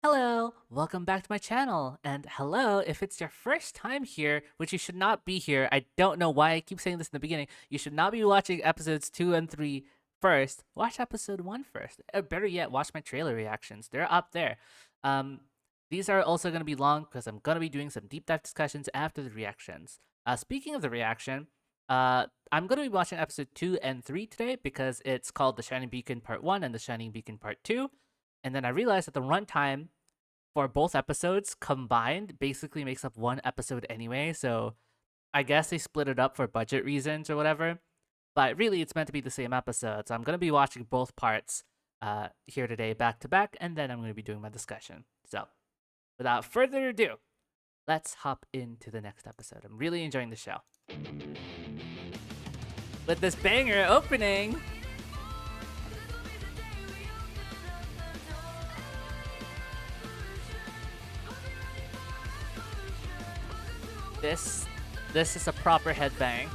Hello, welcome back to my channel, and hello if it's your first time here, which you should not be here. I don't know why I keep saying this in the beginning. You should not be watching episodes 2 and 3 first. Watch episode 1 first. Or better yet, watch my trailer reactions. They're up there. Um, these are also going to be long because I'm going to be doing some deep dive discussions after the reactions. Speaking of the reaction, I'm going to be watching episode 2 and 3 today because it's called The Shining Beacon Part 1 and The Shining Beacon Part 2. And then I realized that the runtime for both episodes combined basically makes up one episode anyway, so I guess they split it up for budget reasons or whatever. But really, it's meant to be the same episode, so I'm going to be watching both parts here today back to back, and then I'm going to be doing my discussion. So, without further ado, let's hop into the next episode. I'm really enjoying the show. With this banger opening! This is a proper headbang.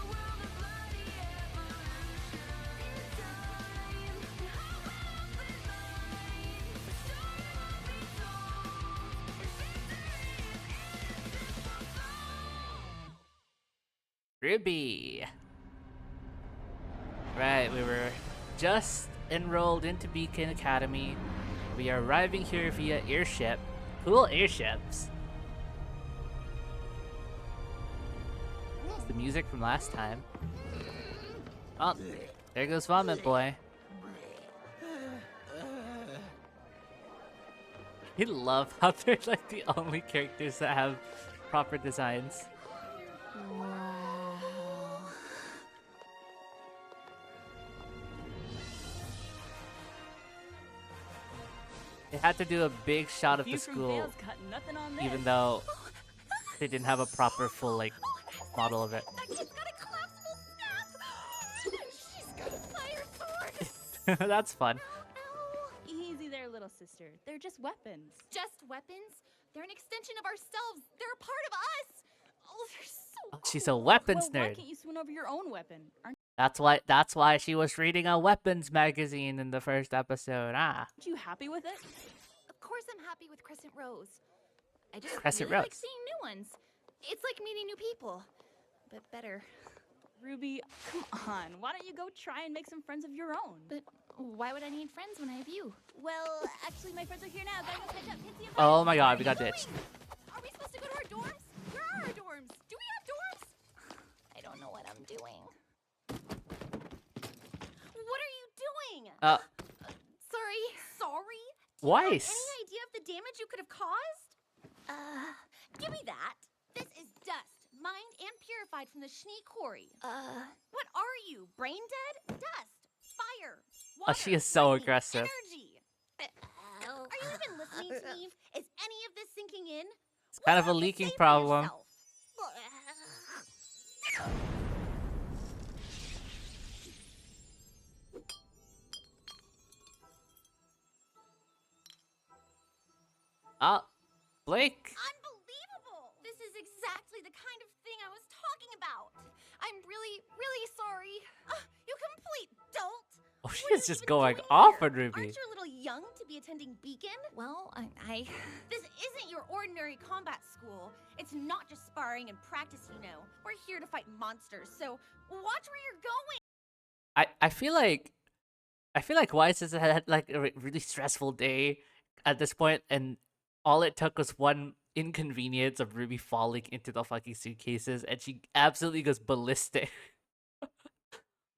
RWBY. Right, we were just enrolled into Beacon Academy. We are arriving here via airship. Cool airships. The music from last time. Oh, there goes Vomit Boy. I love how they're like the only characters that have proper designs. Wow. They had to do a big shot of the school, even though they didn't have a proper full like model of it. That kid's got a collapsible staff! She's got a fire sword! That's fun. Easy there, little sister. They're just weapons. Just weapons? They're an extension of ourselves. They're a part of us. Oh, they're so cool. She's a weapons Well, why nerd. can't you swing over your own weapon? Aren't That's why she was reading a weapons magazine in the first episode. you happy with it? Of course I'm happy with Crescent Rose. I just Crescent really like Rose. seeing new ones. It's like meeting new people, but better. Ruby, come on. Why don't you go try and make some friends of your own? But why would I need friends when I have you? Well, actually, my friends are here now. Gotta go catch up. Can't see you. Oh my god, we got ditched. Are we supposed to go to our dorms? Where are our dorms? Do we have dorms? I don't know what I'm doing. What are you doing? Sorry. Sorry? Weiss. Any idea of the damage you could have caused? Give me that. This is dust, mined and purified from the Schnee Quarry. What are you, brain dead? Dust, fire, water, She is so lightning, aggressive. energy. Are you even listening, Steve? Is any of this sinking in? It's kind What of a do you have to leaking say for problem. yourself? Blake. Unbelievable! This is exactly the kind of thing I was talking about. I'm really, really sorry. You complete dolt. Oh, she What are is you just even going doing off here? on Ruby. Aren't you a little young to be attending Beacon? Well, I... This isn't your ordinary combat school. It's not just sparring and practice, you know. We're here to fight monsters, so watch where you're going. I feel like Weiss has had like a really stressful day at this point, and all it took was one inconvenience of Ruby falling into the fucking suitcases, and she absolutely goes ballistic.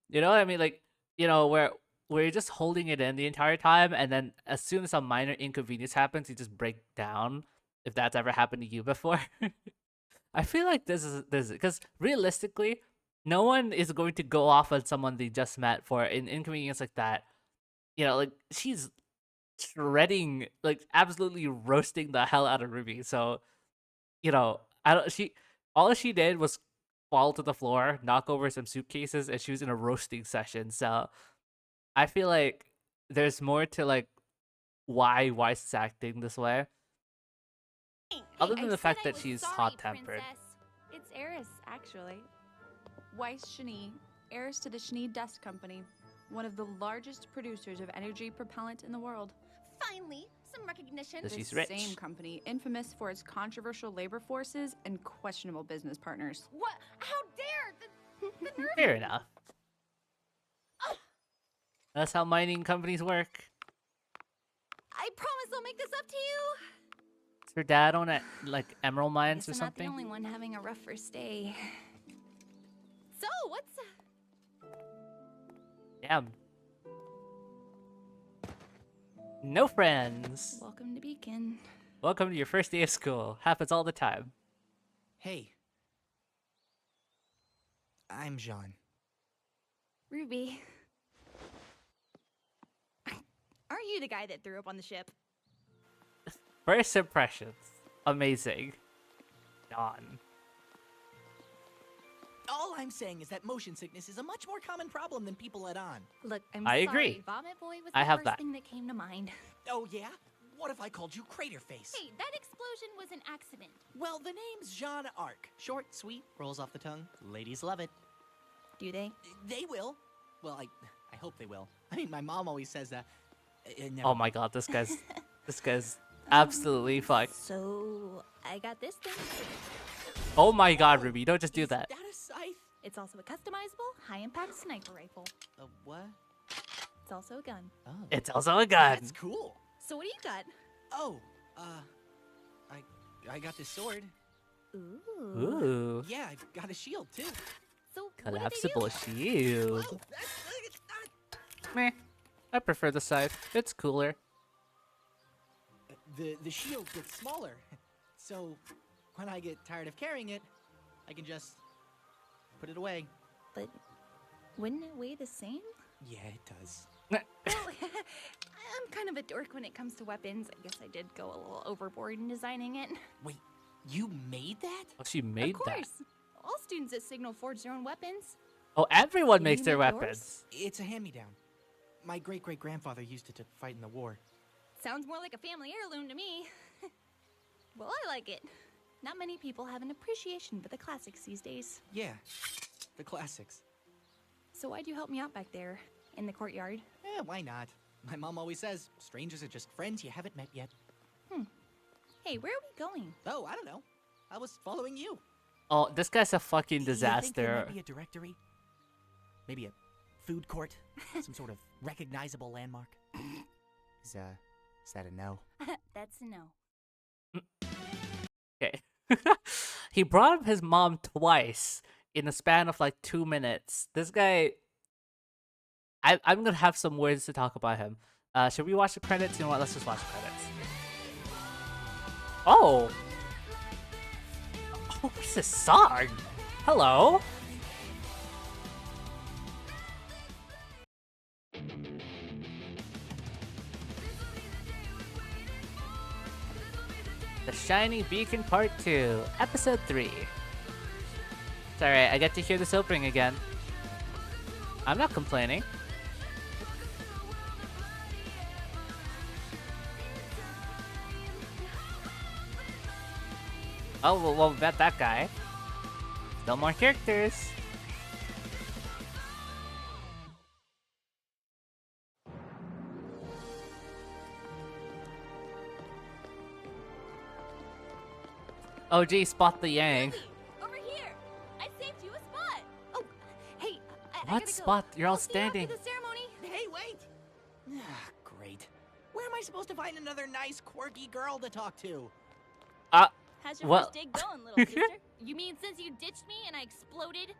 You know what I mean? Like, you know, where you're just holding it in the entire time, and then as soon as a minor inconvenience happens, you just break down. If that's ever happened to you before, I feel like this is because realistically, no one is going to go off on someone they just met for an inconvenience like that. You know, like she's shredding, like absolutely roasting the hell out of Ruby. So, you know, all she did was fall to the floor, knock over some suitcases, and she was in a roasting session. So I feel like there's more to like why Weiss is acting this way. Other than the fact that she's hot-tempered. It's Eris, actually. Weiss Schnee, heiress to the Schnee Dust Company, one of the largest producers of energy propellant in the world. Finally, some recognition. Does This she's rich. same company, infamous for its controversial labor forces and questionable business partners. What? How dare the nerve? Fair enough. That's how mining companies work. I promise I'll make this up to you. Is her dad own it, like emerald mines or Guess I'm not the something? only one having a rough first day. So, what's... Damn. No friends. Welcome to Beacon. Welcome to your first day of school. Happens all the time. Hey. I'm Jean. Ruby. Aren't you the guy that threw up on the ship? First impressions. Amazing. Dawn. All I'm saying is that motion sickness is a much more common problem than people let on. Look, I'm I sorry. agree. Vomit Boy was I the have first that. thing that came to mind. Oh yeah? What if I called you Crater Face? Hey, that explosion was an accident. Well, the name's Jean Arc. Short, sweet, rolls off the tongue. Ladies love it. Do they? They will. Well, I hope they will. I mean, my mom always says that. Never Oh my god, this guy's absolutely fucked. So, I got this thing. Oh my god, Ruby, don't just do Is that. that a scythe? It's also a customizable, high-impact sniper rifle. A what? It's also a gun. Oh. It's also a gun. That's cool. So what do you got? Oh, I got this sword. Ooh. Ooh. Yeah, I've got a shield too. So Collapsible what shield. Whoa, that's Meh. I prefer the scythe. It's cooler. the shield gets smaller, so when I get tired of carrying it, I can just put it away. But wouldn't it weigh the same? Yeah, it does. Well, I'm kind of a dork when it comes to weapons. I guess I did go a little overboard in designing it. Wait, you made that? Oh, she made Of course. that. All students at Signal forge their own weapons. Oh, everyone Can makes you their make yours? weapons. It's a hand-me-down. My great-great-grandfather used it to fight in the war. Sounds more like a family heirloom to me. Well, I like it. Not many people have an appreciation for the classics these days. Yeah, the classics. So why'd you help me out back there in the courtyard? Why not? My mom always says, strangers are just friends you haven't met yet. Hey, where are we going? Oh, I don't know. I was following you. Oh, this guy's a fucking You think there disaster. might be a directory? Maybe a food court? Some sort of recognizable landmark? Is that a no? That's a no. Okay. He brought up his mom twice in the span of like 2 minutes. This guy, I'm gonna have some words to talk about him. Should we watch the credits? You know what? Let's just watch the credits. Oh! Oh, what's this song? Hello? The Shiny Beacon Part 2, Episode 3. It's alright, I get to hear this opening again. I'm not complaining. Oh, well, bet that guy. Still more characters. Oh, gee, spot the Yang. Ruby, over here! I saved you a spot! Oh, hey, I What gotta go. spot? You're all I'll see you after standing. the ceremony. Hey, wait! Ah, great. Where am I supposed to find another nice, quirky girl to talk to? How's your Well- first day going, little sister? You mean since you ditched me and I exploded?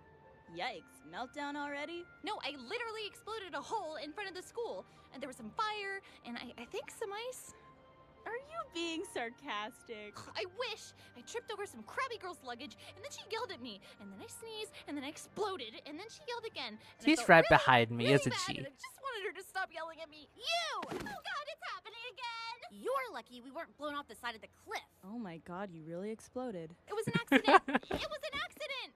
Yikes, meltdown already? No, I literally exploded a hole in front of the school, and there was some fire, and I think some ice. Are you being sarcastic? I wish! I tripped over some crabby girl's luggage, and then she yelled at me, and then I sneezed, and then I exploded, and then she yelled again. And I She's felt right really, behind me, really isn't bad, she? And I just wanted her to stop yelling at me. You! Oh god, it's happening again! You're lucky we weren't blown off the side of the cliff. Oh my god, you really exploded. It was an accident! It was an accident!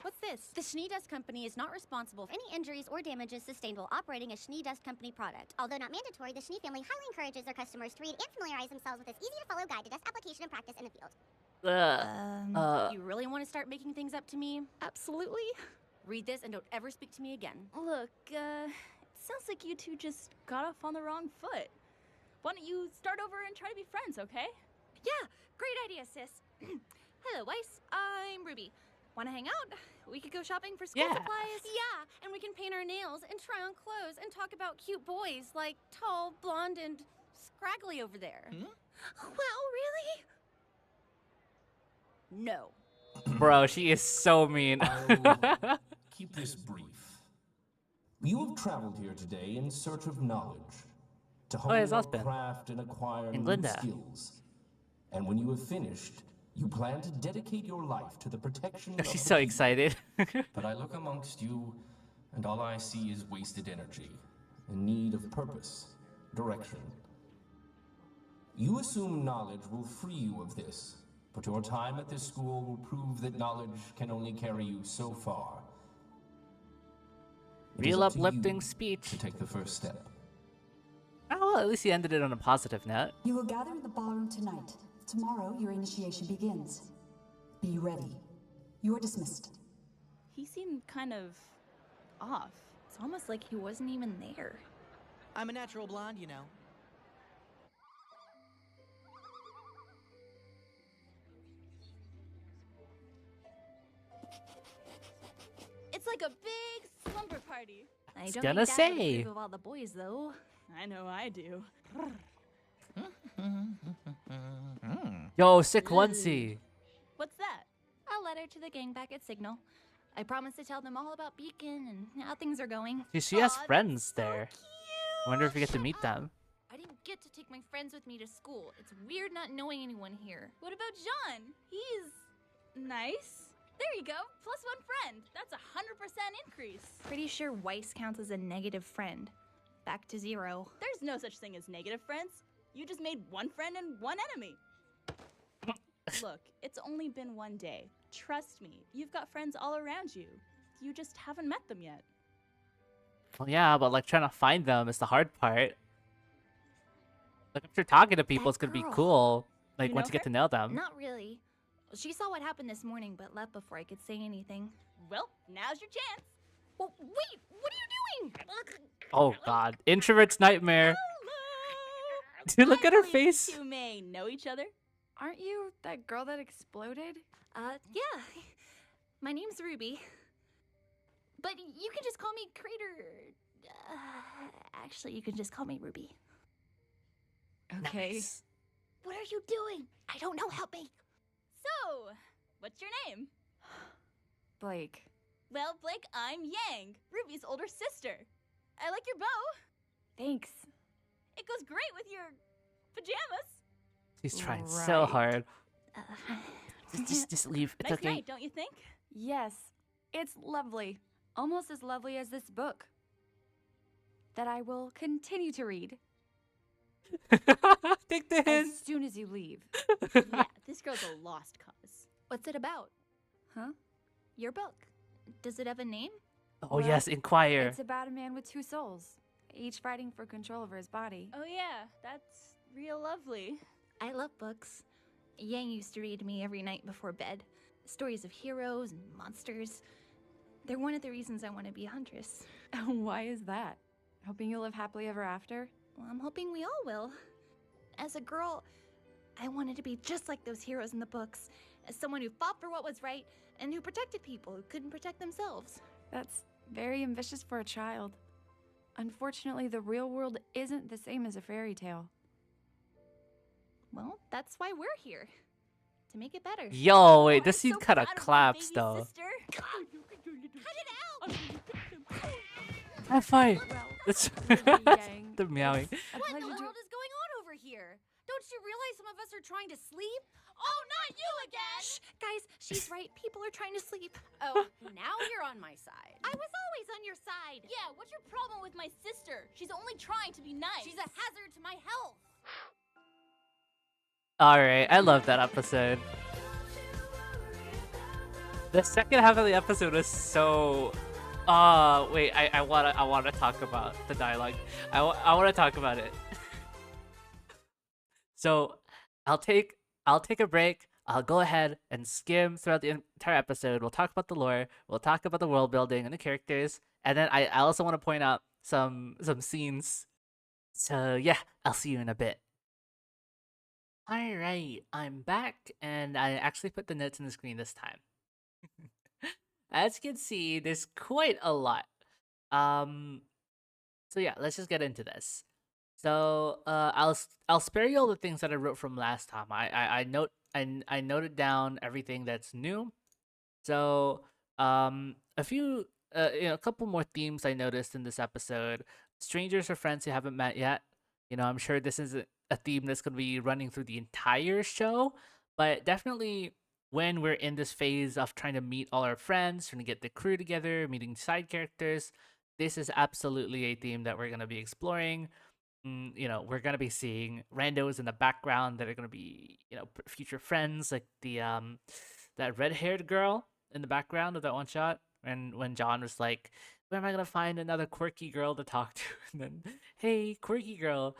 What's this? The Schnee Dust Company is not responsible for any injuries or damages sustained while operating a Schnee Dust Company product. Although not mandatory, the Schnee family highly encourages their customers to read and familiarize themselves with this easy-to-follow guide to dust application and practice in the field. You really want to start making things up to me? Absolutely. Read this and don't ever speak to me again. Look, it sounds like you two just got off on the wrong foot. Why don't you start over and try to be friends, okay? Yeah, great idea, sis. Hello, Weiss. I'm Ruby. Want to hang out? We could go shopping for school Yeah. supplies. Yeah, and we can paint our nails and try on clothes and talk about cute boys like tall, blonde, and scraggly over there. Well, really? No. Bro, she is so mean. I'll keep this brief. You have traveled here today in search of knowledge, to hone yes, your Aspen. craft and acquire And new Glinda. skills. And when you have finished, you plan to dedicate your life to the protection of She's the so people. excited. But I look amongst you, and all I see is wasted energy, in need of purpose, direction. You assume knowledge will free you of this, but your time at this school will prove that knowledge can only carry you so far. It is Real up to uplifting you speech. to take the first step. Oh, well, at least he ended it on a positive note. You will gather in the ballroom tonight. Tomorrow, your initiation begins. Be ready. You are dismissed. He seemed kind of off. It's almost like he wasn't even there. I'm a natural blonde, you know. It's like a big slumber party. I was don't gonna think Dad would say. approve of all the boys, though. I know I do. Yo, sick onesie. What's that? A letter to the gang back at Signal. I promised to tell them all about Beacon and how things are going. She has Aw, that's friends so there. cute. I wonder if we get to meet them. I didn't get to take my friends with me to school. It's weird not knowing anyone here. What about John? He's nice. There you go. Plus one friend. That's a 100% increase. Pretty sure Weiss counts as a negative friend. Back to 0. There's no such thing as negative friends. You just made one friend and one enemy. Look, it's only been one day. Trust me, you've got friends all around you. You just haven't met them yet. Well, yeah, but like trying to find them is the hard part. Like, I'm sure talking to people is That gonna be girl. cool. Like You once know you get her? to know them. Not really. She saw what happened this morning, but left before I could say anything. Well, now's your chance. Well, wait, what are you doing? Oh god, introvert's nightmare. Hello. Dude, look I at her believe face. You may know each other. Aren't you that girl that exploded? Yeah. My name's Ruby. But you can just call me Crater. Actually, you can just call me Ruby. Okay. Nice. What are you doing? I don't know. Help me. So, what's your name? Blake. Well, Blake, I'm Yang, Ruby's older sister. I like your bow. Thanks. It goes great with your pajamas. She's trying so Right. hard. Just leave. It's Nice okay. night, don't you think? Yes, it's lovely. Almost as lovely as this book. That I will continue to read Take the hint. as soon as you leave. Yeah, this girl's a lost cause. What's it about? Huh? Your book. Does it have a name? Oh Well, yes, inquire. It's about a man with 2 souls, each fighting for control over his body. Oh yeah, that's real lovely. I love books. Yang used to read me every night before bed. Stories of heroes and monsters. They're one of the reasons I want to be a huntress. Why is that? Hoping you'll live happily ever after? Well, I'm hoping we all will. As a girl, I wanted to be just like those heroes in the books. As someone who fought for what was right and who protected people who couldn't protect themselves. That's very ambitious for a child. Unfortunately, the real world isn't the same as a fairy tale. Well, that's why we're here. To make it better. Yo, wait, Oh, this I'm scene so kind of proud of my claps baby though. Sister. Cut it out! High five. Well, It's Yang, the meowing. it's a What in the pleasure to- world is going on over here? Don't you realize some of us are trying to sleep? Oh, not you again! Shh, guys, she's right. People are trying to sleep. Oh, now you're on my side. I was always on your side. Yeah, what's your problem with my sister? She's only trying to be nice. She's a hazard to my health. All right, I love that episode. The second half of the episode was so. Wait, I wanna talk about the dialogue. I wanna talk about it. So, I'll take a break. I'll go ahead and skim throughout the entire episode. We'll talk about the lore. We'll talk about the world building and the characters, and then I also want to point out some scenes So yeah, I'll see you in a bit. Alright, I'm back, and I actually put the notes on the screen this time. As you can see, there's quite a lot. Um, so yeah, let's just get into this. So I'll spare you all the things that I wrote from last time. I noted down everything that's new. So a few a couple more themes I noticed in this episode. Strangers or friends you haven't met yet. I'm sure this is a theme that's going to be running through the entire show, but definitely when we're in this phase of trying to meet all our friends, trying to get the crew together, meeting side characters, this is absolutely a theme that we're going to be exploring. We're gonna be seeing randos in the background that are gonna be, future friends, like the that red-haired girl in the background of that one shot. And when John was like, "Where am I gonna find another quirky girl to talk to?" And then, "Hey, quirky girl."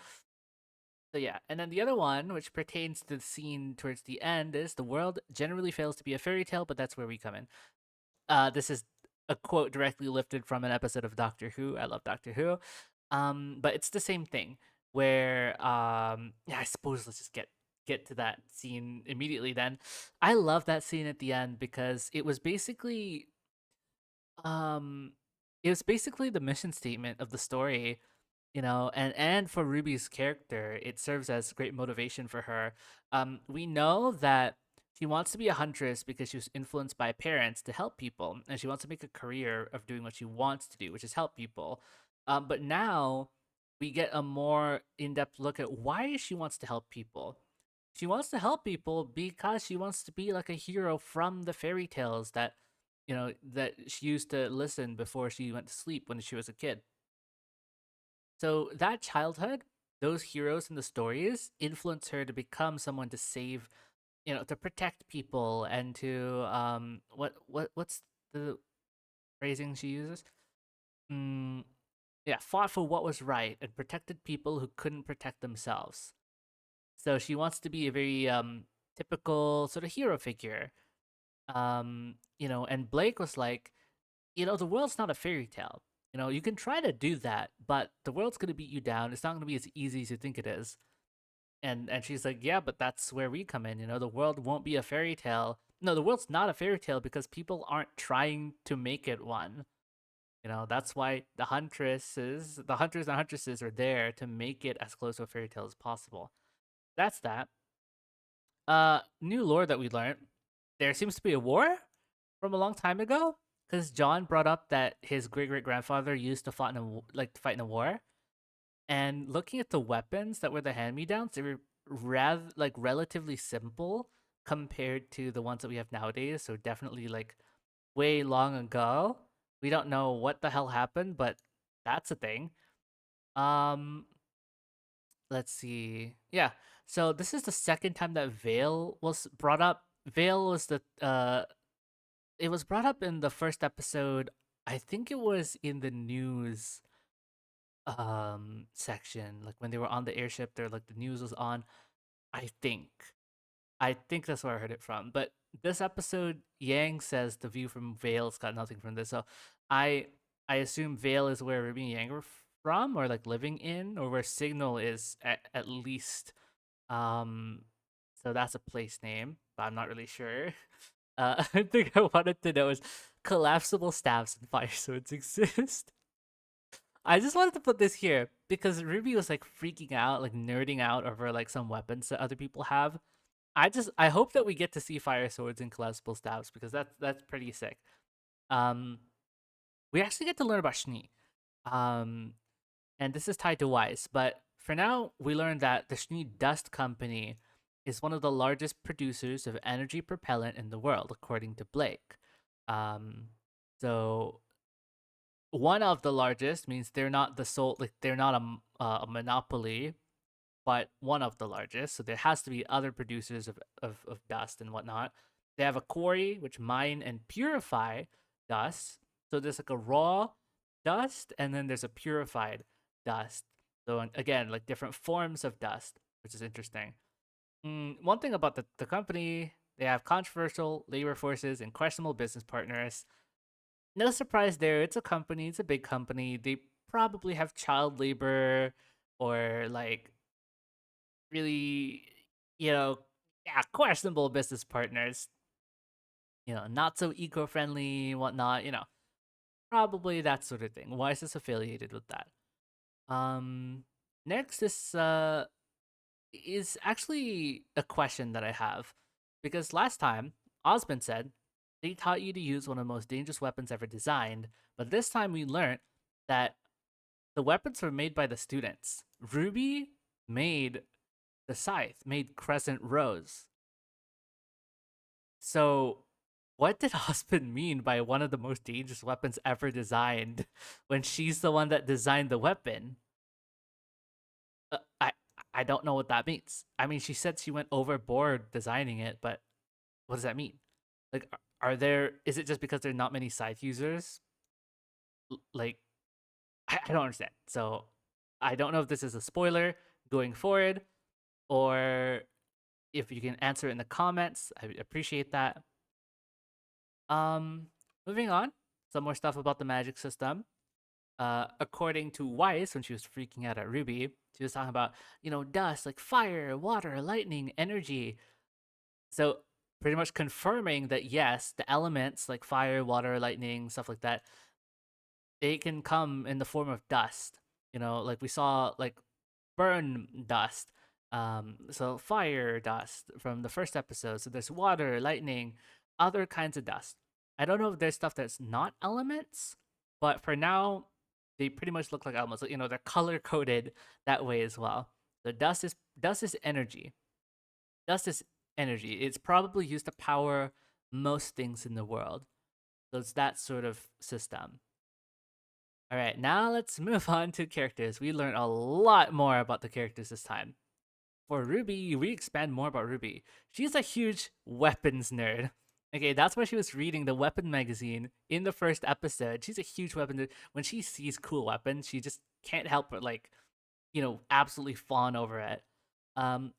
So yeah, and then the other one, which pertains to the scene towards the end, is the world generally fails to be a fairy tale, but that's where we come in. This is a quote directly lifted from an episode of Doctor Who. I love Doctor Who. But it's the same thing where yeah, I suppose let's just get to that scene immediately then. I love that scene at the end because um it was basically the mission statement of the story, and for Ruby's character, it serves as great motivation for her. We know that she wants to be a huntress because she was influenced by parents to help people, and she wants to make a career of doing what she wants to do, which is help people. But now we get a more in-depth look at why she wants to help people. She wants to help people because she wants to be like a hero from the fairy tales that she used to listen before she went to sleep when she was a kid. So that childhood, those heroes in the stories influence her to become someone to save, to protect people and to what's the phrasing she uses? Mm, yeah, fought for what was right and protected people who couldn't protect themselves. So she wants to be a very typical sort of hero figure. And Blake was like, the world's not a fairy tale. You can try to do that, but the world's gonna beat you down. It's not gonna be as easy as you think it is. And she's like, yeah, but that's where we come in. The world won't be a fairy tale. No, the world's not a fairy tale because people aren't trying to make it one. That's why the hunters and huntresses are there to make it as close to a fairy tale as possible. That's that. New lore that we learned. There seems to be a war from a long time ago because John brought up that his great great grandfather used to fight in a war, and looking at the weapons that were the hand me downs, they were rather relatively simple compared to the ones that we have nowadays. So definitely like way long ago. We don't know what the hell happened, but that's a thing. Um, let's see. Yeah. So this is the second time that Vale was brought up. Vale was it was brought up in the first episode. I think it was in the news section, like when they were on the airship there, like the news was on. I think i think that's where I heard it from. But this episode, Yang says the view from Vale's got nothing from this. So i I assume Vale is where Ruby and Yang are from, or like living in, or where Signal is at least. So that's a place name, but I'm not really sure. I think I wanted to know is collapsible staffs and fire swords exist. I just wanted to put this here because Ruby was like freaking out, like nerding out over like some weapons that other people have. I hope that we get to see fire swords and collapsible staffs because that's pretty sick. Um, we actually get to learn about Shni. Um, and this is tied to Wise, but for now we learned that the Shni Dust Company is one of the largest producers of energy propellant in the world, according to Blake. Um, so one of the largest means they're not the sole, like they're not a monopoly, but one of the largest. So there has to be other producers of dust and whatnot. They have a quarry which mine and purify dust. So there's like a raw dust, and then there's a purified dust. So again, like different forms of dust, which is interesting. One thing about the company, they have controversial labor forces and questionable business partners. No surprise there. It's a company. It's a big company. They probably have child labor. or like really, you know, yeah, questionable business partners, not so eco-friendly, whatnot, probably that sort of thing. Why is this affiliated with that? Next is actually a question that I have, because last time Osmond said they taught you to use one of the most dangerous weapons ever designed, but this time we learned that the weapons were made by the students. RWBY made the scythe, made Crescent Rose. So, what did Osmond mean by one of the most dangerous weapons ever designed when she's the one that designed the weapon? I don't know what that means. I mean, she said she went overboard designing it, but what does that mean? Like, are there? Is it just because there are not many scythe users? Like, I don't understand. So, I don't know if this is a spoiler going forward, or if you can answer it in the comments. I would appreciate that. Um, Moving on, some more stuff about the magic system. According to Weiss, when she was freaking out at RWBY, she was talking about, dust, like fire, water, lightning, energy. So pretty much confirming that yes, the elements like fire, water, lightning, stuff like that, they can come in the form of dust. Like we saw like burn dust. So fire dust from the first episode. So there's water, lightning, other kinds of dust. I don't know if there's stuff that's not elements, but for now, they pretty much look like elements. They're color coded that way as well. The dust is energy. Dust is energy. It's probably used to power most things in the world. So it's that sort of system. All right, now let's move on to characters. We learned a lot more about the characters this time. For RWBY, we expand more about RWBY. She's a huge weapons nerd. Okay, that's why she was reading the weapon magazine in the first episode. She's a huge weapon nerd. When she sees cool weapons, she just can't help but absolutely fawn over it.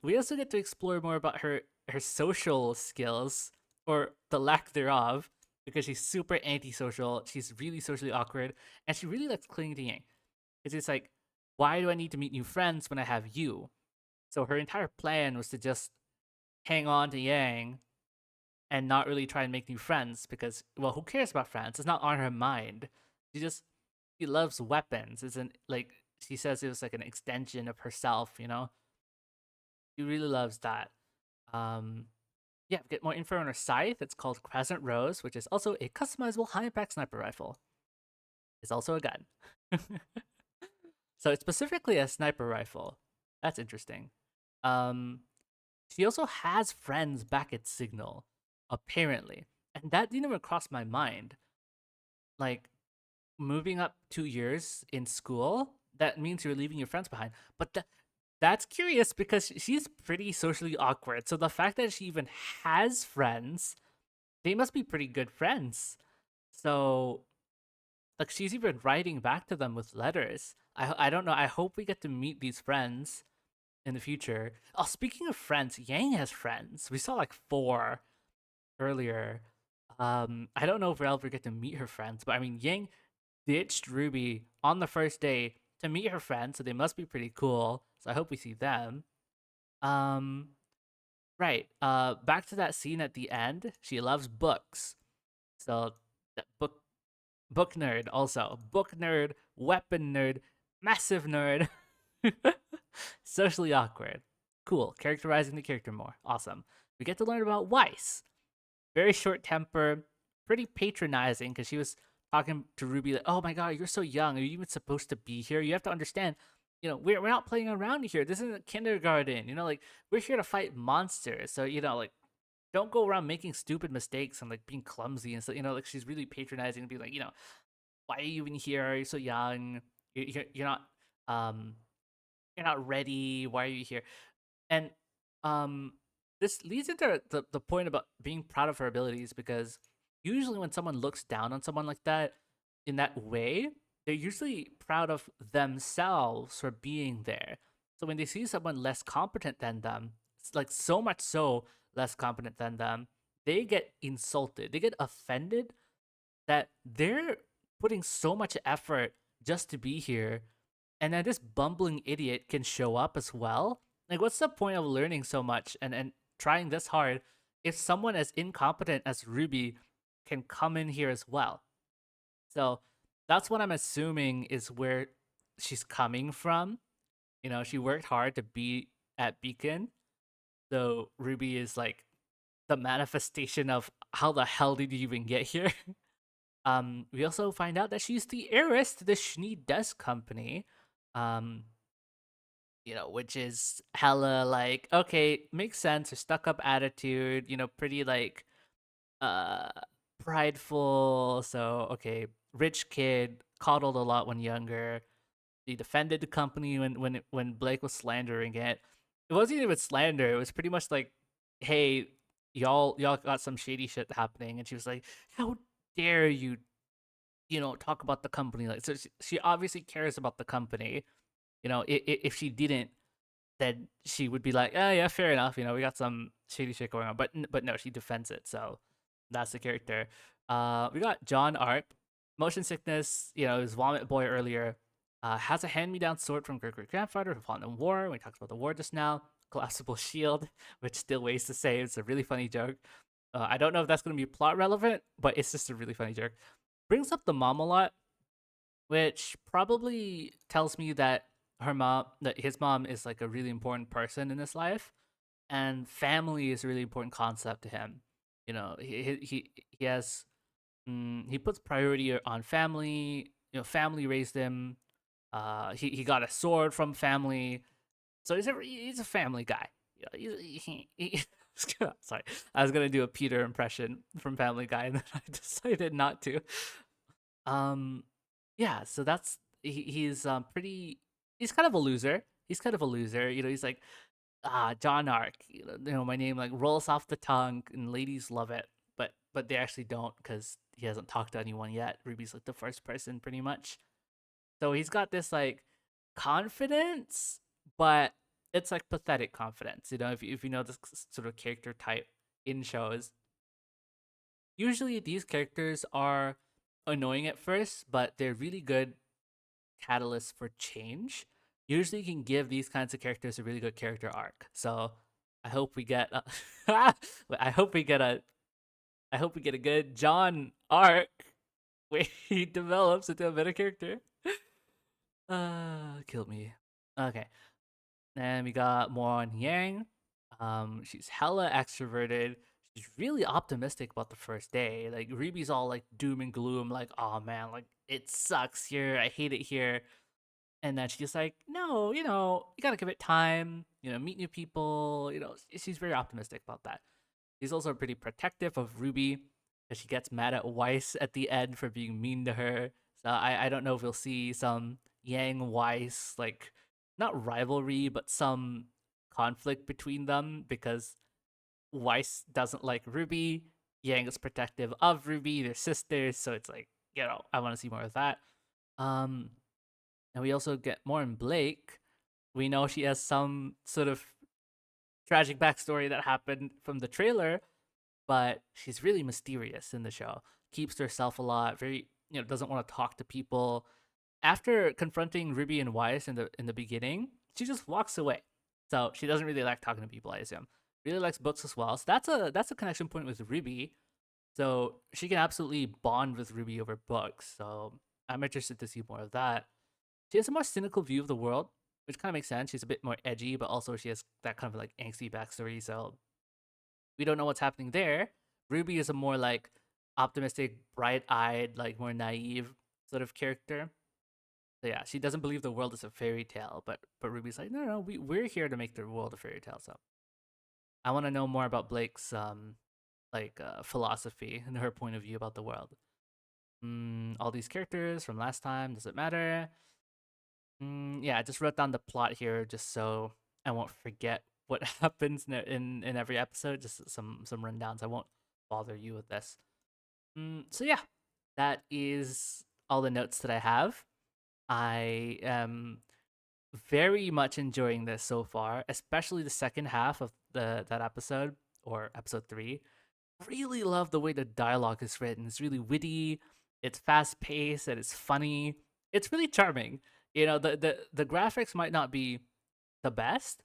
We also get to explore more about her social skills, or the lack thereof, because she's super antisocial. She's really socially awkward, and she really likes clinging to Yang. It's just like, why do I need to meet new friends when I have you? So her entire plan was to just hang on to Yang and not really try and make new friends because, well, who cares about friends? It's not on her mind. She loves weapons. Isn't like she says it was like an extension of herself. She really loves that. Um, yeah, get more info on her scythe. It's called Crescent Rose, which is also a customizable high-impact sniper rifle. It's also a gun. So it's specifically a sniper rifle. That's interesting. She also has friends back at Signal, apparently. And that didn't even cross my mind. Like, moving up 2 years in school, that means you're leaving your friends behind. But that's curious because she's pretty socially awkward. So the fact that she even has friends, they must be pretty good friends. So, like, she's even writing back to them with letters. I don't know. I hope we get to meet these friends in the future. Oh, speaking of friends, Yang has friends. We saw like 4 earlier. I don't know if we'll ever get to meet her friends, but I mean, Yang ditched RWBY on the first day to meet her friends, so they must be pretty cool. So I hope we see them. Right. Back to that scene at the end. She loves books, so that book nerd also. Book nerd, weapon nerd, massive nerd. Socially awkward. Cool. Characterizing the character more. Awesome. We get to learn about Weiss. Very short temper, pretty patronizing because she was talking to RWBY like, "Oh my god, you're so young. Are you even supposed to be here? You have to understand, we're not playing around here. This isn't kindergarten. Like we're here to fight monsters. So like don't go around making stupid mistakes and like being clumsy and so like she's really patronizing and be like, why are you even here? You're so young. You're not you're not ready. Why are you here? And this leads into the point about being proud of her abilities, because usually when someone looks down on someone like that in that way, they're usually proud of themselves for being there. So when they see someone less competent than them, it's like so much so less competent than them, they get insulted. They get offended that they're putting so much effort just to be here, and then this bumbling idiot can show up as well. Like, what's the point of learning so much and trying this hard if someone as incompetent as Ruby can come in here as well? So that's what I'm assuming is where she's coming from. You know, she worked hard to be at Beacon. So Ruby is like the manifestation of how the hell did you even get here? We also find out that she's the heiress to the Schnee Desk Company. Um, you know, which is hella like, okay, makes sense, her stuck up attitude, you know, pretty like uh prideful. So okay, rich kid, coddled a lot when younger. He defended the company when Blake was slandering it. It wasn't even slander, it was pretty much like, hey, y'all got some shady shit happening, and she was like, how dare you, you know, talk about the company. Like, so she obviously cares about the company. You know, if she didn't, then she would be like, oh yeah, fair enough. You know, we got some shady shit going on, but no, she defends it. So that's the character. We got John Arp, motion sickness. You know, his vomit boy earlier. Has a hand-me-down sword from great grandfather who fought in the war. We talked about the war just now. Collapsible shield, which still weighs the same. It's a really funny joke. I don't know if that's going to be plot relevant, but it's just a really funny joke. Brings up the mom a lot, which probably tells me that his mom is like a really important person in his life, and family is a really important concept to him. You know, he has he puts priority on family. You know, family raised him. He got a sword from family, so he's a family guy. You know, sorry, I was gonna do a Peter impression from Family Guy, and then I decided not to. Um, yeah, so that's he's pretty. He's kind of a loser. He's kind of a loser. You know, he's like, John Arc. You know, my name like rolls off the tongue, and ladies love it. But they actually don't because he hasn't talked to anyone yet. Ruby's like the first person, pretty much. So he's got this like confidence, but it's like pathetic confidence. You know, if you know this sort of character type in shows, usually these characters are annoying at first, but they're really good catalysts for change. Usually, you can give these kinds of characters a really good character arc. So, I hope we get. I hope we get a. I hope we get a good John arc where he develops into a better character. Killed me. Okay, then we got more on Yang. She's hella extroverted. She's really optimistic about the first day. Like Ruby's all like doom and gloom, like, oh man, like it sucks here. I hate it here. And then she's like, no, you know, you gotta give it time, you know, meet new people. You know, she's very optimistic about that. She's also pretty protective of Ruby because she gets mad at Weiss at the end for being mean to her. So I don't know if we'll see some Yang Weiss, like, not rivalry, but some conflict between them because Weiss doesn't like Ruby. Yang is protective of Ruby. They're sisters. So it's like, you know, I want to see more of that. Um, and we also get more in Blake. We know she has some sort of tragic backstory that happened from the trailer, but she's really mysterious in the show. Keeps to herself a lot. Very, you know, doesn't want to talk to people. After confronting Ruby and Weiss in the beginning, she just walks away. So she doesn't really like talking to people, I assume. Really likes books as well. So that's a connection point with Ruby. So she can absolutely bond with Ruby over books. So I'm interested to see more of that. She has a more cynical view of the world, which kind of makes sense. She's a bit more edgy, but also she has that kind of like angsty backstory. So we don't know what's happening there. Ruby is a more like optimistic, bright-eyed, like more naive sort of character. So yeah, she doesn't believe the world is a fairy tale, but Ruby's like, no, we're here to make the world a fairy tale. So I want to know more about Blake's philosophy and her point of view about the world. All these characters from last time, does it matter? Yeah, I just wrote down the plot here just so I won't forget what happens in every episode. Just some rundowns. I won't bother you with this. So yeah, that is all the notes that I have. I am very much enjoying this so far, especially the second half of that episode or episode 3. Really love the way the dialogue is written. It's really witty, it's fast paced, and it's funny. It's really charming. You know, the graphics might not be the best,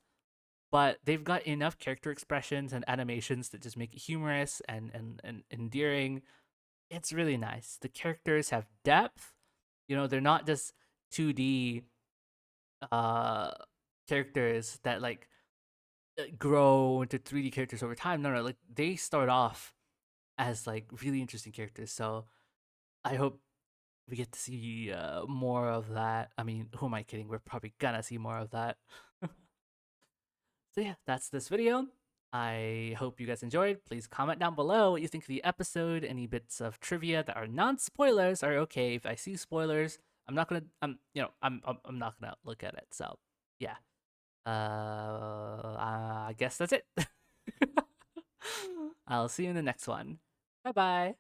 but they've got enough character expressions and animations that just make it humorous and endearing. It's really nice. The characters have depth. You know, they're not just 2D uh characters that like grow into 3D characters over time. No, no, like they start off as like really interesting characters. So I hope we get to see more of that. I mean, who am I kidding? We're probably gonna see more of that. So yeah, that's this video. I hope you guys enjoyed. Please comment down below what you think of the episode. Any bits of trivia that are non-spoilers are okay. If I see spoilers, I'm not gonna. I'm not gonna look at it. So yeah. I guess that's it. I'll see you in the next one. Bye bye.